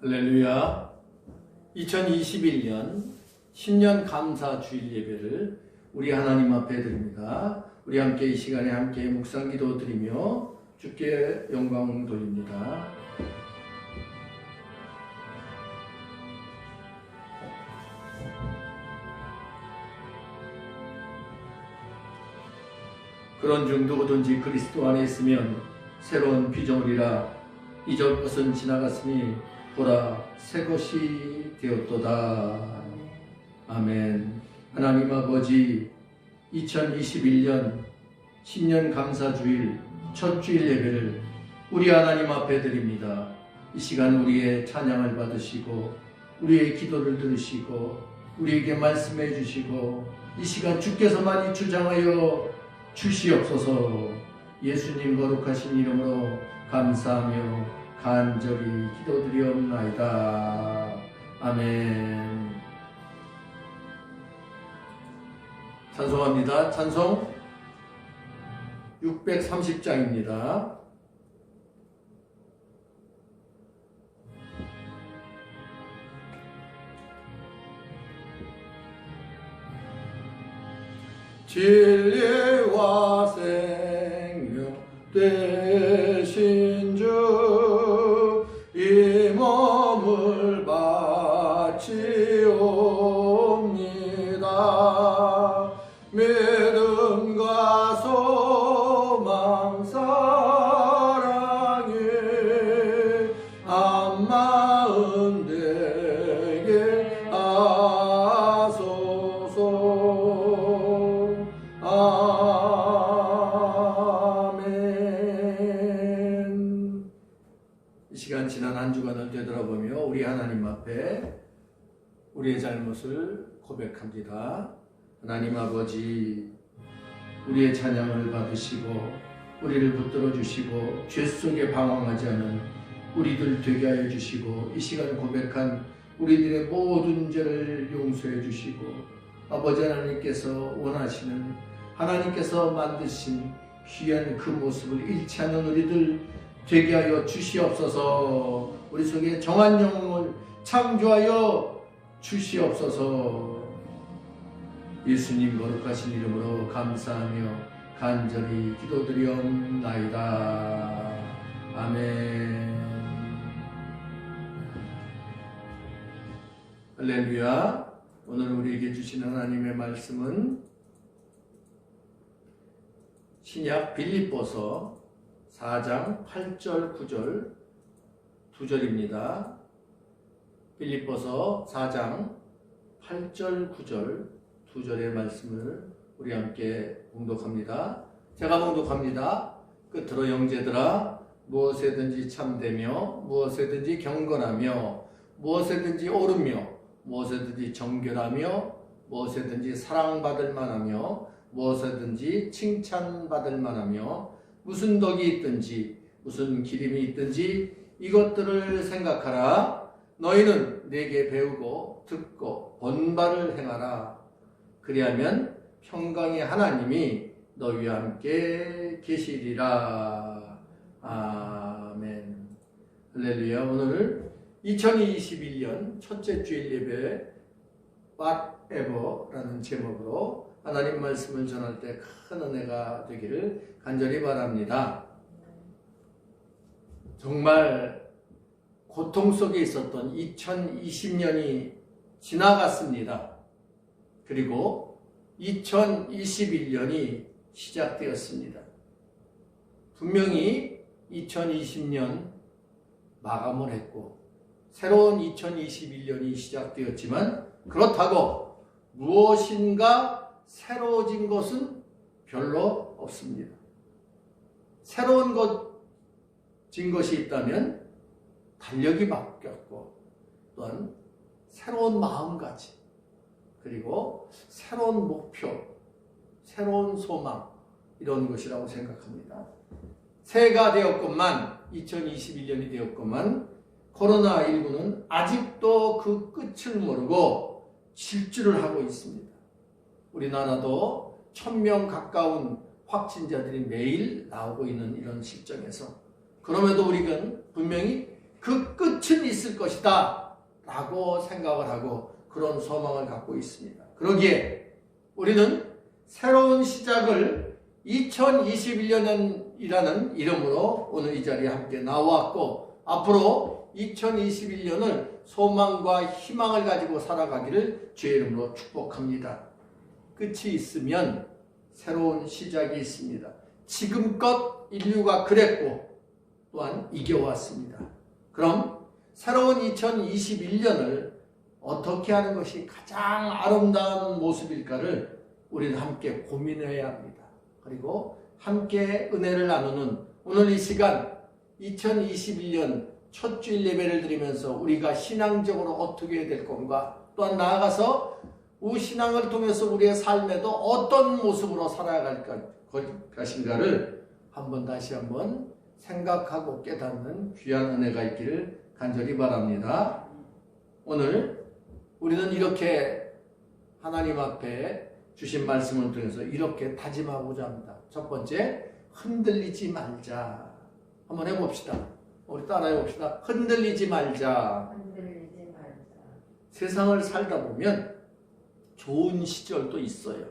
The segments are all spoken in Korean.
할렐루야. 2021년 신년 감사 주일 예배를 우리 하나님 앞에 드립니다. 우리 함께 이 시간에 함께 묵상 기도 드리며 주께 영광 돌립니다. 그런 중 누구든지 그리스도 안에 있으면 새로운 피조물이라 이전 것은 지나갔으니 보라 새 것이 되었도다. 아멘. 하나님 아버지, 2021년 신년 감사주일 첫 주일 예배를 우리 하나님 앞에 드립니다. 이 시간 우리의 찬양을 받으시고 우리의 기도를 들으시고 우리에게 말씀해 주시고 이 시간 주께서만이 주장하여 주시옵소서. 예수님 거룩하신 이름으로 감사하며 간절히 기도드리옵나이다. 아멘. 찬송합니다. 찬송 630장입니다. 진리와 생명 되신 주 이 몸을 바치옵니다. 믿음과 소망 사랑에 한마음 되게 하소서. 아멘. 이 시간 지난 한 주간을 되돌아보며 우리 하나님 앞에 우리의 잘못을 고백합니다. 하나님 아버지, 우리의 찬양을 받으시고 우리를 붙들어 주시고 죄 속에 방황하지 않은 우리들 되게 하여 주시고 이 시간 고백한 우리들의 모든 죄를 용서해 주시고 아버지 하나님께서 원하시는 하나님께서 만드신 귀한 그 모습을 잃지 않는 우리들 되게 하여 주시옵소서. 우리 속에 정한 영혼을 창조하여 주시옵소서. 예수님 거룩하신 이름으로 감사하며 간절히 기도드리옵나이다. 아멘. 할렐루야. 오늘 우리에게 주신 하나님의 말씀은 신약 빌립보서 4장 8절 9절 2절입니다. 빌립보서 4장 8절 9절 2절의 말씀을 우리 함께 봉독합니다. 제가 봉독합니다. 끝으로 형제들아, 무엇에든지 참되며 무엇에든지 경건하며 무엇에든지 옳으며 무엇에든지 정결하며 무엇에든지 사랑받을 만하며 무엇에든지 칭찬받을 만하며 무슨 덕이 있든지 무슨 기림이 있든지 이것들을 생각하라. 너희는 내게 배우고 듣고 본 바를 행하라. 그리하면 평강의 하나님이 너희와 함께 계시리라. 아멘. 할렐루야. 오늘 2021년 첫째 주일 예배 Whatever라는 제목으로 하나님 말씀을 전할 때 큰 은혜가 되기를 간절히 바랍니다. 정말 고통 속에 있었던 2020년이 지나갔습니다. 그리고 2021년이 시작되었습니다. 분명히 2020년 마감을 했고 새로운 2021년이 시작되었지만 그렇다고 무엇인가 새로워진 것은 별로 없습니다. 새로운 것진 것이 있다면 달력이 바뀌었고 또한 새로운 마음가짐 그리고 새로운 목표, 새로운 소망 이런 것이라고 생각합니다. 새해가 되었건만 2021년이 되었건만 코로나19는 아직도 그 끝을 모르고 질주를 하고 있습니다. 우리나라도 1000명 가까운 확진자들이 매일 나오고 있는 이런 실정에서 그럼에도 우리는 분명히 그 그 끝은 있을 것이다 라고 생각을 하고 그런 소망을 갖고 있습니다. 그러기에 우리는 새로운 시작을 2021년이라는 이름으로 오늘 이 자리에 함께 나왔고, 앞으로 2021년을 소망과 희망을 가지고 살아가기를 주의 이름으로 축복합니다. 끝이 있으면 새로운 시작이 있습니다. 지금껏 인류가 그랬고 또한 이겨왔습니다. 그럼 새로운 2021년을 어떻게 하는 것이 가장 아름다운 모습일까를 우리는 함께 고민해야 합니다. 그리고 함께 은혜를 나누는 오늘 이 시간 2021년 첫 주일 예배를 드리면서 우리가 신앙적으로 어떻게 해야 될 건가, 또한 나아가서 신앙을 통해서 우리의 삶에도 어떤 모습으로 살아갈 것인가를 다시 한번 생각하고 깨닫는 귀한 은혜가 있기를 간절히 바랍니다. 오늘 우리는 이렇게 하나님 앞에 주신 말씀을 통해서 이렇게 다짐하고자 합니다. 첫 번째, 흔들리지 말자. 한번 해봅시다. 우리 따라해봅시다. 흔들리지 말자. 흔들리지 말자. 세상을 살다 보면 좋은 시절도 있어요.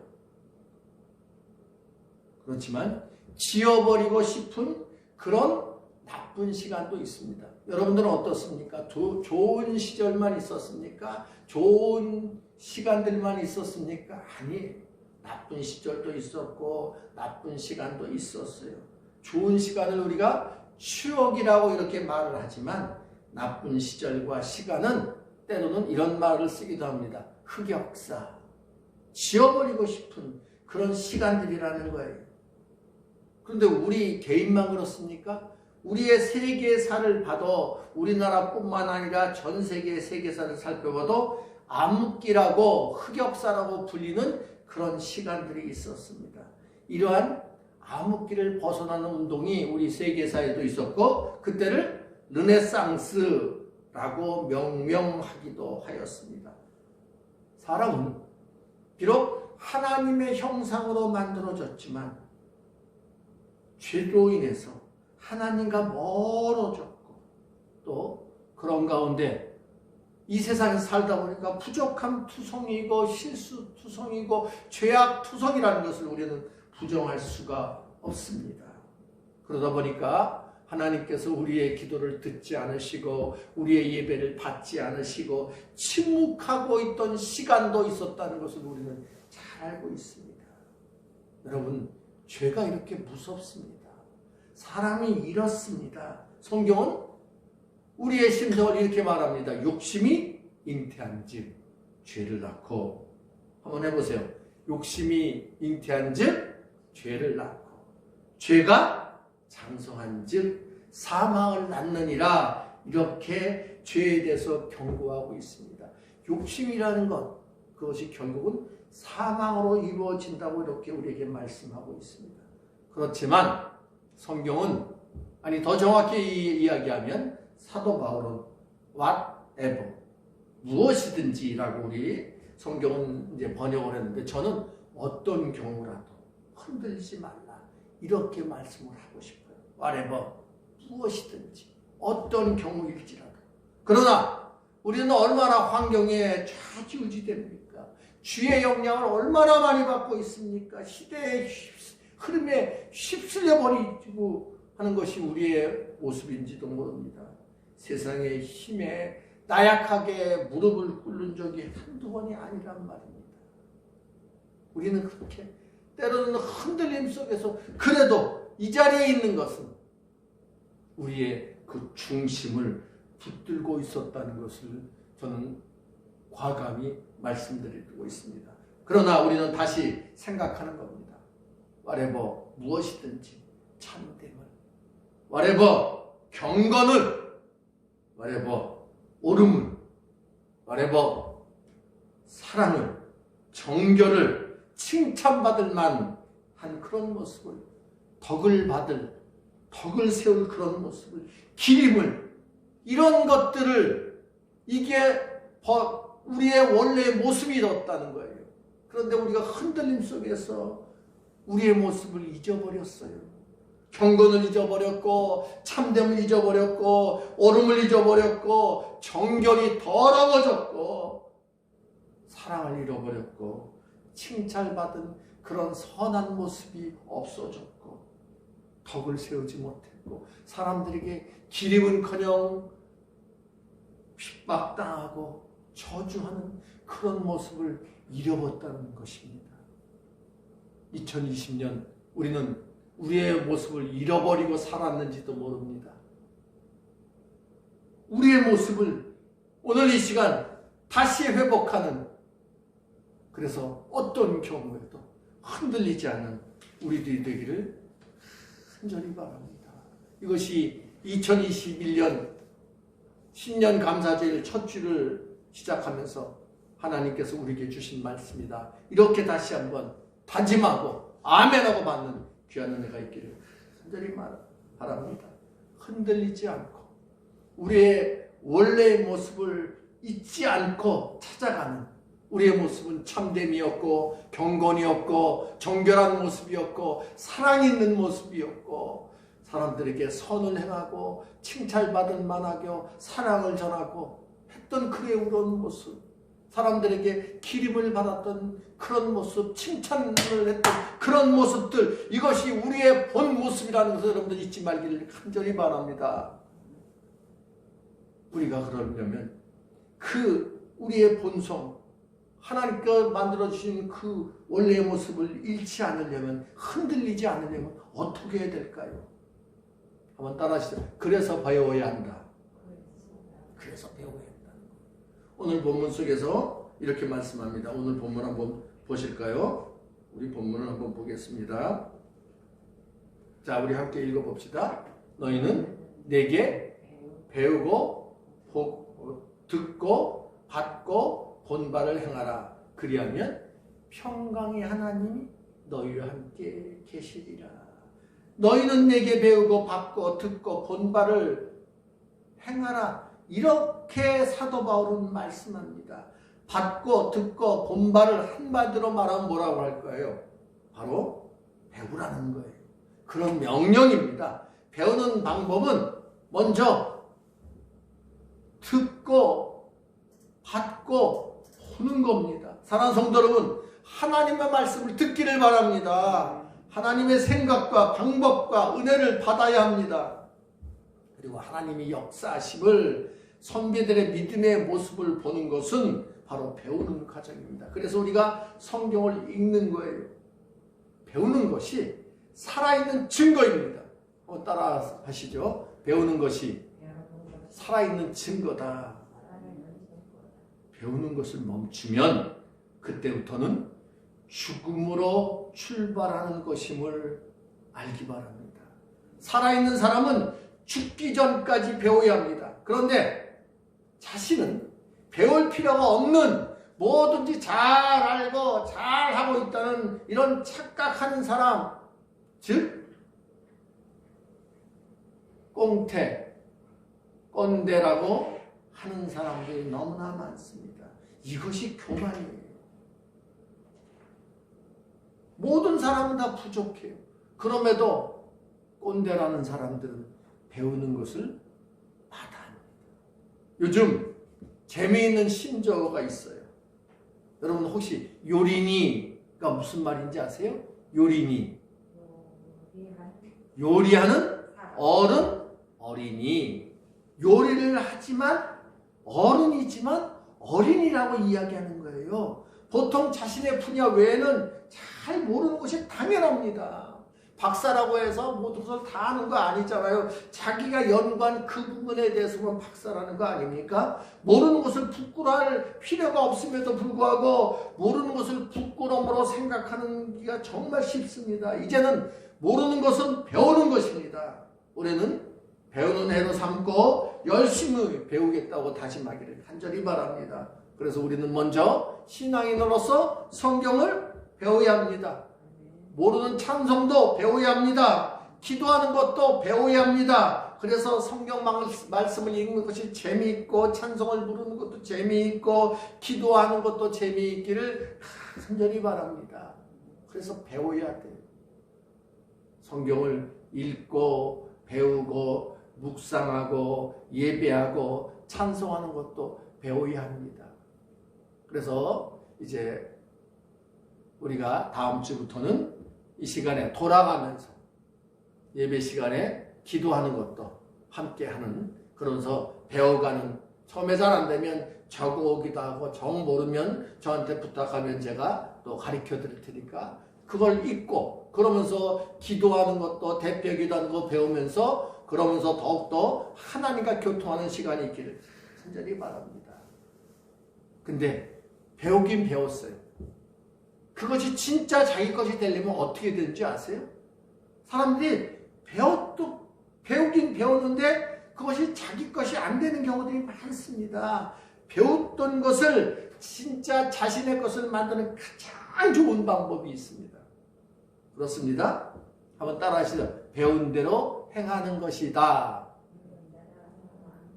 그렇지만 지워버리고 싶은 그런 나쁜 시간도 있습니다. 여러분들은 어떻습니까? 좋은 시절만 있었습니까? 좋은 시간들만 있었습니까? 아니, 나쁜 시절도 있었고 나쁜 시간도 있었어요. 좋은 시간을 우리가 추억이라고 이렇게 말을 하지만 나쁜 시절과 시간은 때로는 이런 말을 쓰기도 합니다. 흑역사, 지워버리고 싶은 그런 시간들이라는 거예요. 그런데 우리 개인만 그렇습니까? 우리의 세계사를 봐도 우리나라뿐만 아니라 전 세계의 세계사를 살펴봐도 암흑기라고 흑역사라고 불리는 그런 시간들이 있었습니다. 이러한 암흑기를 벗어나는 운동이 우리 세계사에도 있었고 그때를 르네상스라고 명명하기도 하였습니다. 사람은 비록 하나님의 형상으로 만들어졌지만 죄로 인해서 하나님과 멀어졌고 또 그런 가운데 이 세상에 살다 보니까 부족함 투성이고 실수 투성이고 죄악 투성이라는 것을 우리는 부정할 수가 없습니다. 그러다 보니까 하나님께서 우리의 기도를 듣지 않으시고 우리의 예배를 받지 않으시고 침묵하고 있던 시간도 있었다는 것을 우리는 잘 알고 있습니다. 여러분, 죄가 이렇게 무섭습니다. 사람이 이렇습니다. 성경은 우리의 심성을 이렇게 말합니다. 욕심이 잉태한 즉 죄를 낳고, 한번 해보세요. 욕심이 잉태한 즉 죄를 낳고 죄가 장성한 즉 사망을 낳느니라, 이렇게 죄에 대해서 경고하고 있습니다. 욕심이라는 것, 그것이 결국은 사망으로 이루어진다고 이렇게 우리에게 말씀하고 있습니다. 그렇지만 성경은, 아니 더 정확히 이야기하면 사도 바울은 whatever, 무엇이든지라고 우리 성경은 이제 번역을 했는데, 저는 어떤 경우라도 흔들리지 말라 이렇게 말씀을 하고 싶어요. whatever, 무엇이든지 어떤 경우일지라도. 그러나 우리는 얼마나 환경에 좌지우지됩니까? 주의 영향을 얼마나 많이 받고 있습니까? 시대의 흐름에 휩쓸려 버리고 하는 것이 우리의 모습인지도 모릅니다. 세상의 힘에 나약하게 무릎을 꿇는 적이 한두 번이 아니란 말입니다. 우리는 그렇게 때로는 흔들림 속에서 그래도 이 자리에 있는 것은 우리의 그 중심을 붙들고 있었다는 것을 저는 과감히 말씀드리고 있습니다. 그러나 우리는 다시 생각하는 겁니다. whatever, 무엇이든지 참됨을, whatever, 경건을, whatever, 옳음을, whatever, 사랑을, 정결을, 칭찬받을 만한 그런 모습을, 덕을 세울 그런 모습을, 기림을, 이런 것들을, 이게 우리의 원래의 모습이었다는 거예요. 그런데 우리가 흔들림 속에서 우리의 모습을 잊어버렸어요. 경건을 잊어버렸고 참됨을 잊어버렸고 옳음을 잊어버렸고 정결이 더러워졌고 사랑을 잃어버렸고 칭찬받은 그런 선한 모습이 없어졌고 덕을 세우지 못했고 사람들에게 기림은커녕 핍박당하고 저주하는 그런 모습을 잃어버렸다는 것입니다. 2020년 우리는 우리의 모습을 잃어버리고 살았는지도 모릅니다. 우리의 모습을 오늘 이 시간 다시 회복하는, 그래서 어떤 경우에도 흔들리지 않는 우리들이 되기를 간절히 바랍니다. 이것이 2021년 신년 감사제일 첫 주를 시작하면서 하나님께서 우리에게 주신 말씀이다. 이렇게 다시 한번 다짐하고 아멘하고 받는 귀한 은혜가 있기를 간절히 바랍니다. 흔들리지 않고 우리의 원래의 모습을 잊지 않고 찾아가는, 우리의 모습은 참됨이었고 경건이었고 정결한 모습이었고 사랑 있는 모습이었고 사람들에게 선을 행하고 칭찬받을 만하고 사랑을 전하고 했던 그의 우러운 모습, 사람들에게 기림을 받았던 그런 모습, 칭찬을 했던 그런 모습들, 이것이 우리의 본 모습이라는 것을 여러분들 잊지 말기를 간절히 바랍니다. 우리가 그러려면 그 우리의 본성, 하나님께서 만들어주신 그 원래의 모습을 잃지 않으려면, 흔들리지 않으려면 어떻게 해야 될까요? 한번 따라하시죠. 그래서 배워야 한다. 그래서 배워야 한다. 오늘 본문 속에서 이렇게 말씀합니다. 오늘 본문 한번 보실까요? 우리 본문을 한번 보겠습니다. 자, 우리 함께 읽어봅시다. 너희는 내게 배우고 듣고 받고 본 바를 행하라. 그리하면 평강의 하나님이 너희와 함께 계시리라. 너희는 내게 배우고 받고 듣고 본 바를 행하라. 이렇게 사도 바울은 말씀합니다. 받고 듣고 본 바를 한마디로 말하면 뭐라고 할까요? 바로 배우라는 거예요. 그런 명령입니다. 배우는 방법은 먼저 듣고 받고 보는 겁니다. 사랑하는 성도 여러분, 하나님의 말씀을 듣기를 바랍니다. 하나님의 생각과 방법과 은혜를 받아야 합니다. 그리고 하나님이 역사하심을, 선배들의 믿음의 모습을 보는 것은 바로 배우는 과정입니다. 그래서 우리가 성경을 읽는 거예요. 배우는 것이 살아있는 증거입니다. 따라 하시죠. 배우는 것이 살아있는 증거다. 배우는 것을 멈추면 그때부터는 죽음으로 출발하는 것임을 알기 바랍니다. 살아있는 사람은 죽기 전까지 배워야 합니다. 그런데 자신은 배울 필요가 없는, 뭐든지 잘 알고 잘 하고 있다는 이런 착각하는 사람, 즉 꽁태, 꼰대라고 하는 사람들이 너무나 많습니다. 이것이 교만이에요. 모든 사람은 다 부족해요. 그럼에도 꼰대라는 사람들은 배우는 것을 마다합니다. 요즘 재미있는 신조어가 있어요. 여러분 혹시 요리니가 무슨 말인지 아세요? 요리니. 요리하는 어른, 어린이. 요리를 하지만 어른이지만 어린이라고 이야기하는 거예요. 보통 자신의 분야 외에는 잘 모르는 것이 당연합니다. 박사라고 해서 모든 것을 다 아는 거 아니잖아요. 자기가 연구한 그 부분에 대해서만 박사라는 거 아닙니까? 모르는 것을 부끄러워할 필요가 없음에도 불구하고 모르는 것을 부끄러움으로 생각하는 게 정말 쉽습니다. 이제는 모르는 것은 배우는 것입니다. 올해는 배우는 해로 삼고 열심히 배우겠다고 다짐하기를 간절히 바랍니다. 그래서 우리는 먼저 신앙인으로서 성경을 배워야 합니다. 모르는 찬송도 배워야 합니다. 기도하는 것도 배워야 합니다. 그래서 성경 말씀을 읽는 것이 재미있고 찬송을 부르는 것도 재미있고 기도하는 것도 재미있기를 간절히 바랍니다. 그래서 배워야 돼요. 성경을 읽고 배우고 묵상하고 예배하고 찬송하는 것도 배워야 합니다. 그래서 이제 우리가 다음 주부터는 이 시간에 돌아가면서 예배 시간에 기도하는 것도 함께 하는, 그러면서 배워가는, 처음에 잘 안 되면 적어오기도 하고 정 모르면 저한테 부탁하면 제가 또 가르쳐 드릴 테니까 그걸 읽고 그러면서 기도하는 것도 대표 기도하는 거 배우면서 그러면서 더욱더 하나님과 교통하는 시간이 있기를 간절히 바랍니다. 근데 배우긴 배웠어요. 그것이 진짜 자기 것이 되려면 어떻게 되는지 아세요? 사람들이 배우긴 배웠는데 그것이 자기 것이 안 되는 경우들이 많습니다. 배웠던 것을 진짜 자신의 것을 만드는 가장 좋은 방법이 있습니다. 그렇습니다. 한번 따라 하시죠. 배운 대로 행하는 것이다.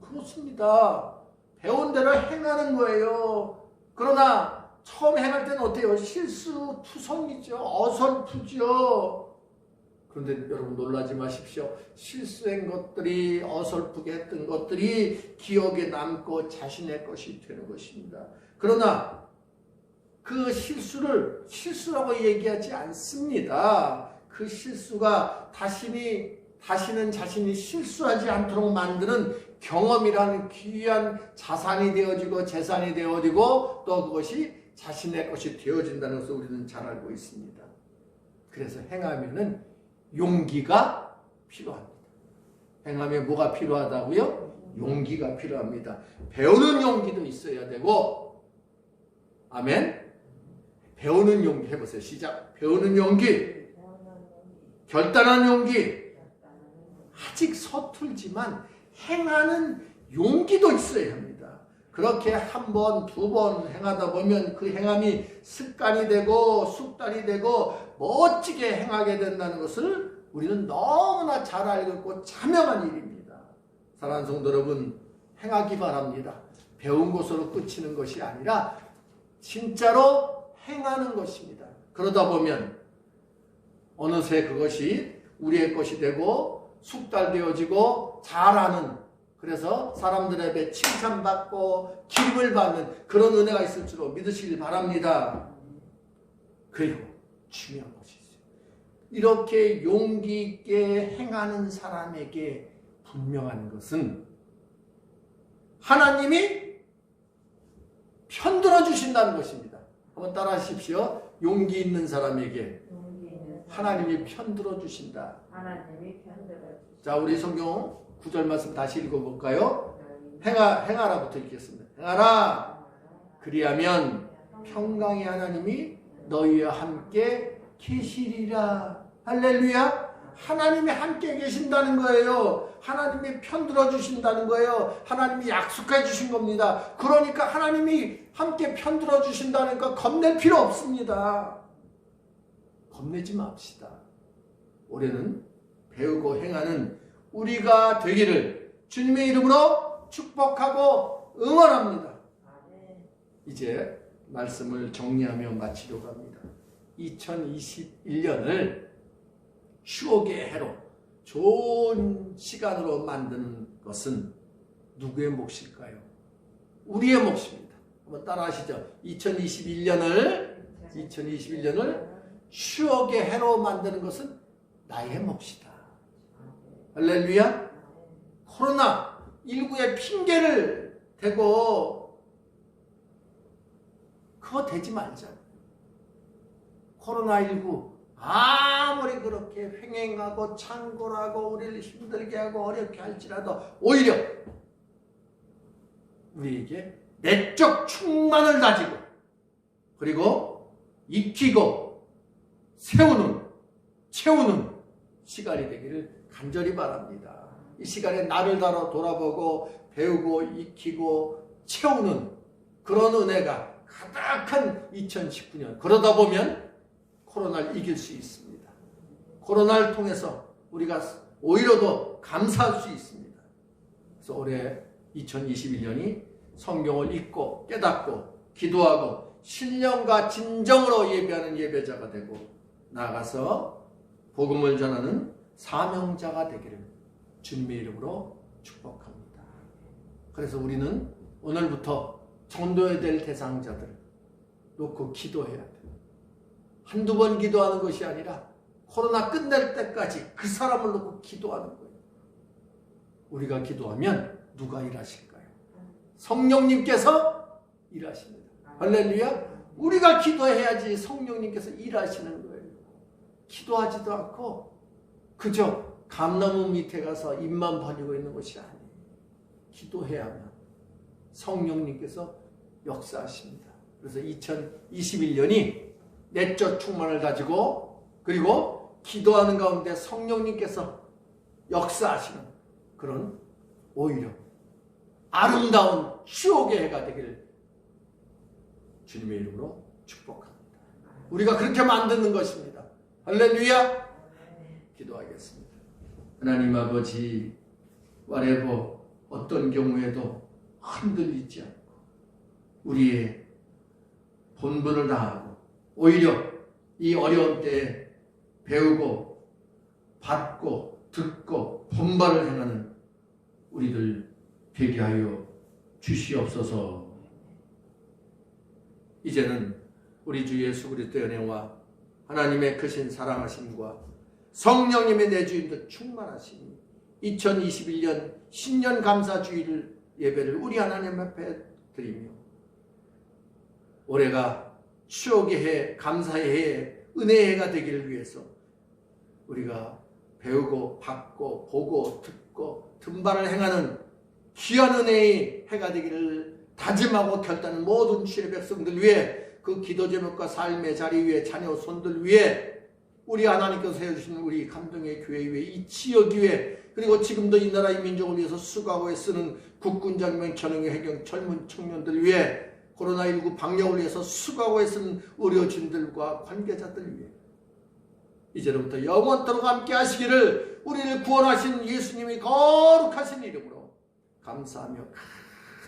그렇습니다. 배운 대로 행하는 거예요. 그러나 처음 행할 때는 어때요? 실수투성이죠. 어설프죠. 그런데 여러분 놀라지 마십시오. 실수한 것들이, 어설프게 했던 것들이 기억에 남고 자신의 것이 되는 것입니다. 그러나 그 실수를 실수라고 얘기하지 않습니다. 그 실수가 다시는 자신이 실수하지 않도록 만드는 경험이라는 귀한 자산이 되어지고 재산이 되어지고 또 그것이 자신의 것이 되어진다는 것을 우리는 잘 알고 있습니다. 그래서 행하면은 용기가 필요합니다. 행하면 뭐가 필요하다고요? 용기가 필요합니다. 배우는 용기도 있어야 되고, 아멘. 배우는 용기 해보세요. 시작. 배우는 용기, 결단한 용기, 아직 서툴지만 행하는 용기도 있어야 합니다. 그렇게 한 번, 두 번 행하다 보면 그 행함이 습관이 되고 숙달이 되고 멋지게 행하게 된다는 것을 우리는 너무나 잘 알고 있고 자명한 일입니다. 사랑하는 성도 여러분, 행하기 바랍니다. 배운 것으로 끝이는 것이 아니라 진짜로 행하는 것입니다. 그러다 보면 어느새 그것이 우리의 것이 되고 숙달되어지고 잘하는, 그래서 사람들에게 칭찬받고 기름을 받는 그런 은혜가 있을 줄 믿으시길 바랍니다. 그리고 중요한 것이 있어요. 이렇게 용기 있게 행하는 사람에게 분명한 것은 하나님이 편들어 주신다는 것입니다. 한번 따라 하십시오. 용기 있는 사람에게 하나님이 편들어 주신다. 하나님이 편들어 주신다. 자, 우리 성경 9절 말씀 다시 읽어볼까요? 행하라부터 읽겠습니다. 행하라. 그리하면 평강의 하나님이 너희와 함께 계시리라. 할렐루야. 하나님이 함께 계신다는 거예요. 하나님이 편들어 주신다는 거예요. 하나님이 약속해 주신 겁니다. 그러니까 하나님이 함께 편들어 주신다니까 겁낼 필요 없습니다. 겁내지 맙시다. 올해는 배우고 행하는 우리가 되기를 주님의 이름으로 축복하고 응원합니다. 이제 말씀을 정리하며 마치려고 합니다. 2021년을 추억의 해로 좋은 시간으로 만드는 것은 누구의 몫일까요? 우리의 몫입니다. 한번 따라 하시죠. 2021년을 추억의 해로 만드는 것은 나의 몫이다. 할렐루야. 코로나19의 핑계를 대고 그거 대지 말자. 코로나19 아무리 그렇게 횡행하고 창궐하고 우리를 힘들게 하고 어렵게 할지라도 오히려 우리에게 내적 충만을 다지고 그리고 익히고 채우는 시간이 되기를 간절히 바랍니다. 이 시간에 나를 돌아보고 배우고 익히고 채우는 그런 은혜가 가득한 2019년. 그러다 보면 코로나를 이길 수 있습니다. 코로나를 통해서 우리가 오히려 더 감사할 수 있습니다. 그래서 올해 2021년이 성경을 읽고 깨닫고 기도하고 신령과 진정으로 예배하는 예배자가 되고 나아가서 복음을 전하는 사명자가 되기를 주님의 이름으로 축복합니다. 그래서 우리는 오늘부터 전도해야 될 대상자들을 놓고 기도해야 돼요. 한두 번 기도하는 것이 아니라 코로나 끝날 때까지 그 사람을 놓고 기도하는 거예요. 우리가 기도하면 누가 일하실까요? 성령님께서 일하십니다. 할렐루야. 우리가 기도해야지 성령님께서 일하시는 거예요. 기도하지도 않고 그저 감나무 밑에 가서 입만 벌리고 있는 것이 아니에요. 기도해야만 성령님께서 역사하십니다. 그래서 2021년이 내적 충만을 가지고 그리고 기도하는 가운데 성령님께서 역사하시는 그런 오히려 아름다운 추억의 해가 되기를 주님의 이름으로 축복합니다. 우리가 그렇게 만드는 것입니다. 할렐루야. 기도하겠습니다. 하나님 아버지, whatever 어떤 경우에도 흔들리지 않고 우리의 본분을 다하고 오히려 이 어려운 때에 배우고 받고 듣고 본받을 행하는 우리들 되게 하여 주시옵소서. 이제는 우리 주 예수 그리스도의 은혜와 하나님의 크신 사랑하심과 성령님의 내주임도 충만하심이 2021년 신년 감사주일 예배를 우리 하나님 앞에 드리며 올해가 추억의 해, 감사의 해, 은혜의 해가 되기를 위해서 우리가 배우고 받고 보고 듣고 든발을 행하는 귀한 은혜의 해가 되기를 다짐하고 결단하는 모든 주의 백성들 위해 그 기도 제목과 삶의 자리 위에 자녀 손들 위에 우리 하나님께서 세워주신 우리 감동의 교회 위에 이 지역 위에 그리고 지금도 이 나라 이 민족을 위해서 수고하고 쓰는 국군장병 전역의 해경 젊은 청년들 위해 코로나19 방역을 위해서 수고하고 쓰는 의료진들과 관계자들 위해 이제부터 영원토록 함께 하시기를 우리를 구원하신 예수님이 거룩하신 이름으로 감사하며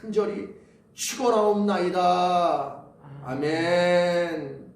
간절히 축원하옵나이다. 아멘.